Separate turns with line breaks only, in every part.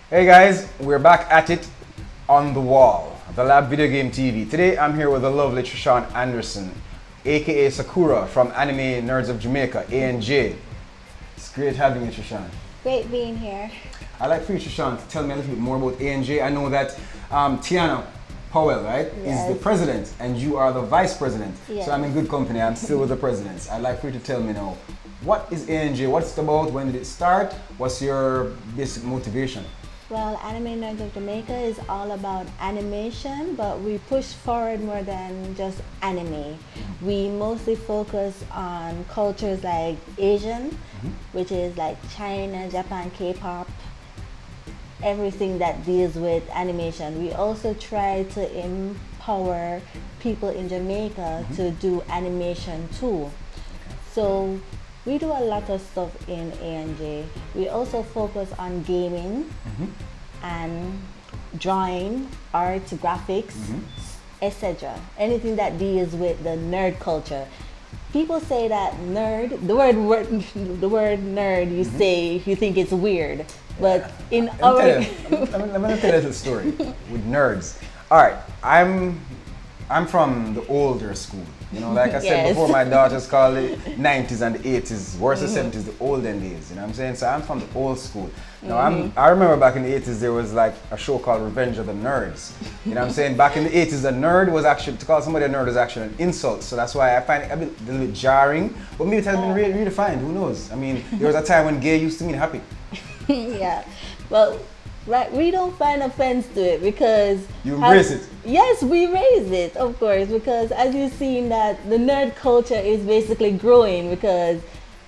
Hey guys, we're back at it on the wall, the Lab Video Game TV. Today I'm here with the lovely Trishan Anderson, aka Sakura from Anime Nerds of Jamaica, ANJ. It's great having you, Trishan.
Great being here.
I'd like for you, Trishan, to tell me a little bit more about ANJ. I know that Tiana Powell, right,
Yes.
is the president and you are the vice president.
Yes.
So I'm in good company, I'm still with the presidents. I'd like for you to tell me now, what is ANJ, what's it about, when did it start, what's your basic motivation?
Well, Anime Nerds of Jamaica is all about animation, but we push forward more than just anime. We mostly focus on cultures like Asian, which is like China, Japan, K-pop, everything that deals with animation. We also try to empower people in Jamaica to do animation too. So we do a lot of stuff in ANJ. We also focus on gaming and drawing, art, graphics, etc. Anything that deals with the nerd culture. People say that nerd, the word nerd, you say you think it's weird, but in our
I'm gonna tell you a little story with nerds. All right, I'm from the older school. You know, like I said
Yes.
before, my daughters call it 90s and the 80s, worse the 70s, the olden days. You know what I'm saying? So I'm from the old school. Now I remember back in the 80s there was like a show called Revenge of the Nerds. You know what I'm saying? Back in the 80s, a nerd was actually, to call somebody a nerd was actually an insult. So that's why I find it a little bit jarring. But maybe it has been redefined. Who knows? I mean, there was a time when gay used to mean happy.
yeah, well, right, we don't find offense to it because
You embrace it.
Yes, we raise it, of course, because as you've seen that the nerd culture is basically growing because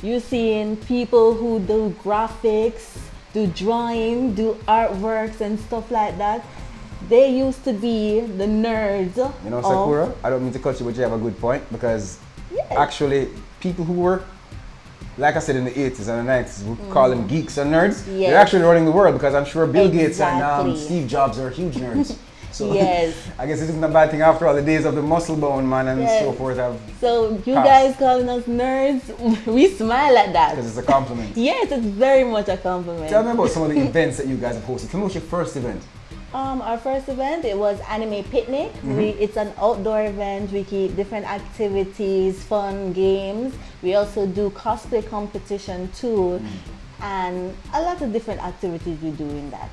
you're seeing people who do graphics, do drawing, do artworks and stuff like that. They used to be the nerds.
You know, Sakura, I don't mean to cut you, but you have a good point because
Yes.
actually people who were, like I said, in the 80s and the 90s, we call them geeks and nerds.
Yes.
They're actually running the world because I'm sure Bill Gates and
Exactly.
Steve Jobs are huge nerds. So
Yes.
I guess it isn't a bad thing after all. The days of the muscle bound man and
Yes.
so forth have,
So you
Pass.
guys calling us nerds, we smile at that.
because it's a compliment.
Yes, it's very much a compliment.
Tell me about some of the events that you guys have hosted. Tell me about your first event.
Our first event, it was Anime Picnic. It's an outdoor event. We keep different activities, fun games. We also do cosplay competition too, and a lot of different activities we do in that.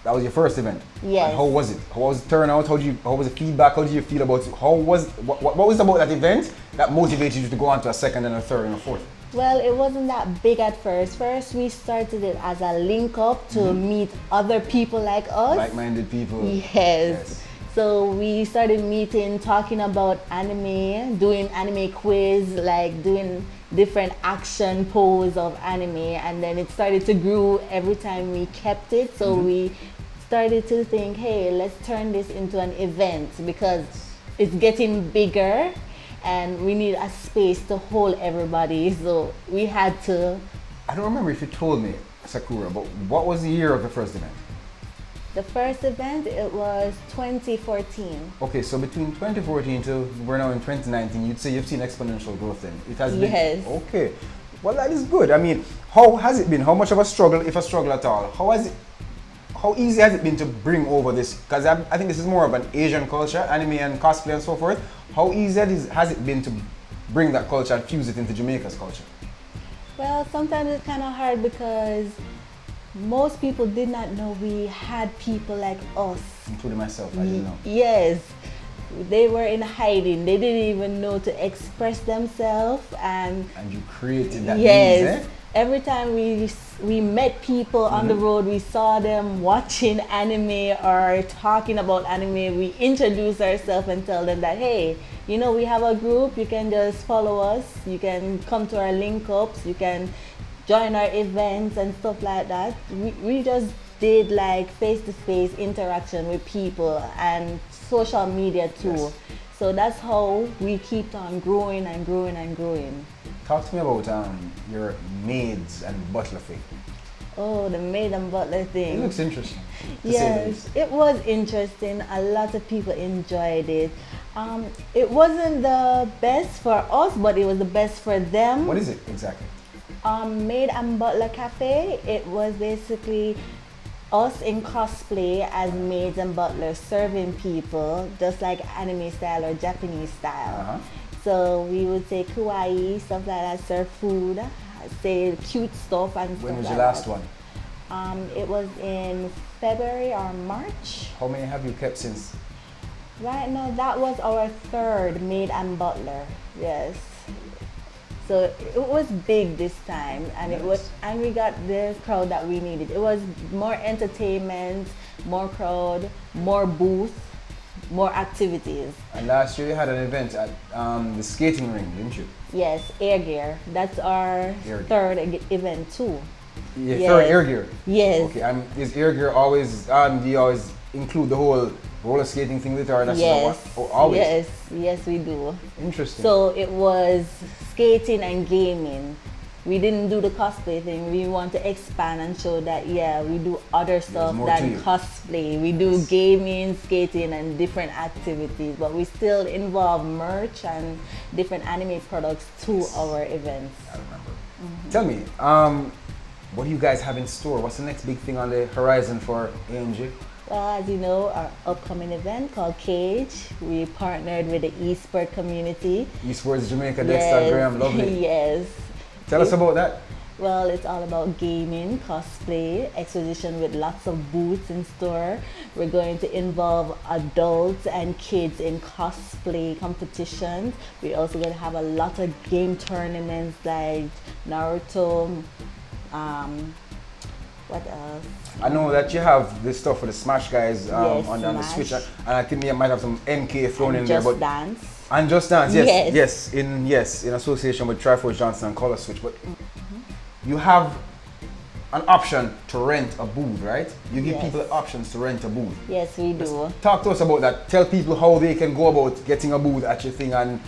That was your first event.
Yes.
And how was it? How was the turnout? How was the feedback? How did you feel about it? What was it about that event that motivated you to go on to a second and a third and a fourth?
Well, it wasn't that big at first. First, we started it as a link up to meet other people like us.
Like-minded people.
Yes. So we started meeting, talking about anime, doing anime quiz, like doing different action pose of anime, and then it started to grow every time we kept it. So we started to think, hey, let's turn this into an event because it's getting bigger and we need a space to hold everybody. So we had to.
I don't remember if you told me, Sakura, but what was the year of the first event?
The first event, it was 2014.
Okay, so between 2014 to we're now in 2019, you'd say you've seen exponential growth then. It has been.
Yes.
Okay. Well, that is good. I mean, how has it been? How much of a struggle, if a struggle at all? How easy has it been to bring over this? Because I think this is more of an Asian culture, anime and cosplay and so forth. How easy has it been to bring that culture and fuse it into Jamaica's culture?
Well, sometimes it's kind of hard because most people did not know we had people like us.
Including myself, I didn't know.
Yes, they were in hiding. They didn't even know to express themselves, and
And you created that
yes,
means, eh?
every time we met people on the road, we saw them watching anime or talking about anime. We introduce ourselves and tell them that, hey, you know, we have a group. You can just follow us. You can come to our link ups. You can join our events and stuff like that. We just did like face-to-face interaction with people and social media too.
Yes.
So that's how we keep on growing and growing and growing.
Talk to me about your maids and butler thing.
Oh, the maid and butler
It
thing.
looks interesting. To say the
Yes,
least.
it was interesting. A lot of people enjoyed it. It wasn't the best for us, but it was the best for them.
What is it exactly?
Maid and Butler Cafe. It was basically us in cosplay as maids and butlers serving people just like anime style or Japanese style. So we would say kawaii, stuff like that, serve food, say cute stuff and stuff.
When was
like
your last
that.
one?
It was in February or March.
How many have you kept since?
Right now, that was our third maid and butler. Yes. So it was big this time, and we got the crowd that we needed. It was more entertainment, more crowd, more booth, more activities.
And last year you had an event at the skating ring, didn't you?
Yes, air gear. That's our third event too.
Yeah,
yes.
third air gear.
Yes.
Okay, and is air gear always? Do you always include the whole roller skating thing with it, or that's
yes.
Always?
Yes, we do.
Interesting.
So it was skating and gaming. We didn't do the cosplay thing. We want to expand and show that we do other stuff than cosplay. We do gaming, skating, and different activities, but we still involve merch and different anime products to our events.
I remember. Tell me, what do you guys have in store? What's the next big thing on the horizon for ANG?
Well, as you know, our upcoming event called Cage, we partnered with the eSports community. eSports
Jamaica, Dexter Graham, lovely.
Yes.
Tell us about that.
Well, it's all about gaming, cosplay, exposition with lots of booths in store. We're going to involve adults and kids in cosplay competitions. We're also going to have a lot of game tournaments like Naruto. What else?
I know that you have this stuff for the Smash guys on the Switch, and I think you might have some MK thrown in there.
Just Dance.
And Just Dance, yes. In association with Triforce Johnson and Color Switch. But you have an option to rent a booth, right? You give people options to rent a booth.
Yes, we do.
Talk to us about that. Tell people how they can go about getting a booth at your thing and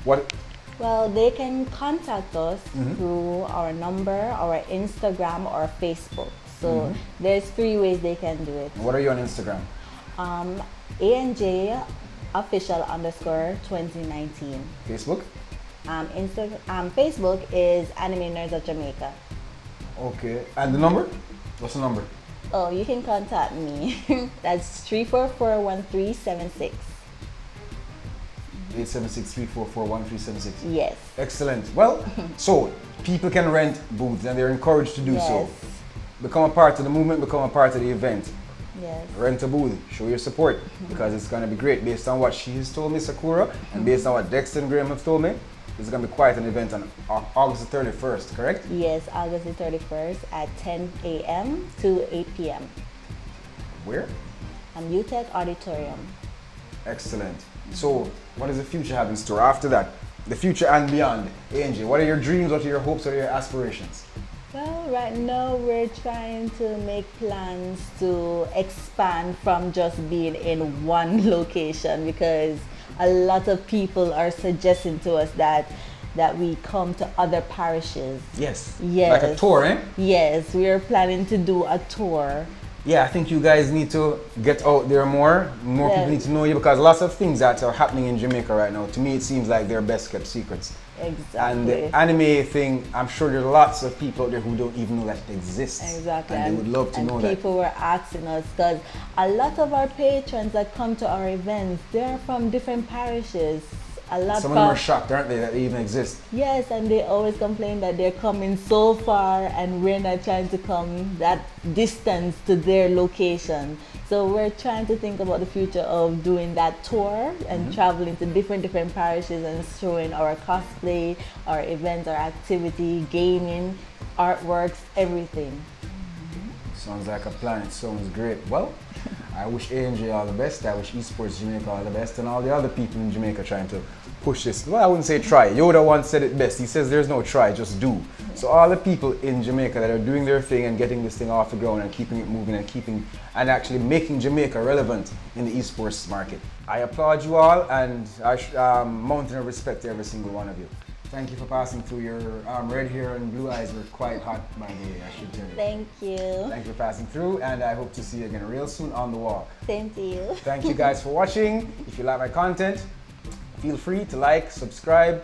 what.
Well, they can contact us through our number, our Instagram, or Facebook. So there's 3 ways they can do it.
What are you on Instagram?
ANJ official _ 2019.
Facebook?
Facebook is Anime Nerds of Jamaica.
Okay. And the number? What's the number?
Oh, you can contact me. That's 344-1376.
876-344-1376.
Yes.
Excellent. Well, so people can rent booths and they're encouraged to do so. Become a part of the movement, become a part of the event.
Yes.
Rent a booth, show your support because it's going to be great based on what she has told me, Sakura, and based on what Dexter and Graham have told me. It's going to be quite an event on August the 31st, correct?
Yes, August the 31st at 10 a.m. to 8 p.m.
Where?
UTEC Auditorium.
Excellent. So, what does the future have in store after that? The future and beyond. Angie, what are your dreams? What are your hopes? What are your aspirations?
Well, right now we're trying to make plans to expand from just being in one location because a lot of people are suggesting to us that we come to other parishes.
Yes.
Yes.
Like a tour, eh?
Yes, we are planning to do a tour.
Yeah, I think you guys need to get out there more. More people need to know you because lots of things that are happening in Jamaica right now, to me it seems like they're best kept secrets.
Exactly.
And the anime thing, I'm sure there's lots of people out there who don't even know that it exists.
Exactly.
And they would love to know that.
And people were asking us because a lot of our patrons that come to our events, they're from different parishes.
Some of them are shocked, aren't they, that they even exist?
Yes, and they always complain that they're coming so far and we're not trying to come that distance to their location. So we're trying to think about the future of doing that tour and traveling to different parishes and showing our cosplay, our events, our activity, gaming, artworks, everything.
Sounds like a plan. It sounds great. Well, I wish A&J all the best. I wish eSports Jamaica all the best and all the other people in Jamaica trying to push this. Well, I wouldn't say try. Yoda once said it best. He says there's no try, just do. So all the people in Jamaica that are doing their thing and getting this thing off the ground and keeping it moving and actually making Jamaica relevant in the eSports market. I applaud you all and mountain of respect to every single one of you. Thank you for passing through. Your red hair and blue eyes were quite hot by day, I should tell you.
Thank you.
Thank you for passing through, and I hope to see you again real soon on the wall.
Same to you.
Thank you guys for watching. If you like my content, feel free to like, subscribe,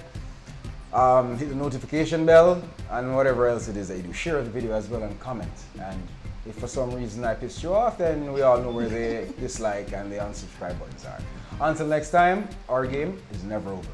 hit the notification bell, and whatever else it is that you do. Share the video as well and comment. And If for some reason I pissed you off, then we all know where the dislike and the unsubscribe buttons are. Until next time, our game is never over.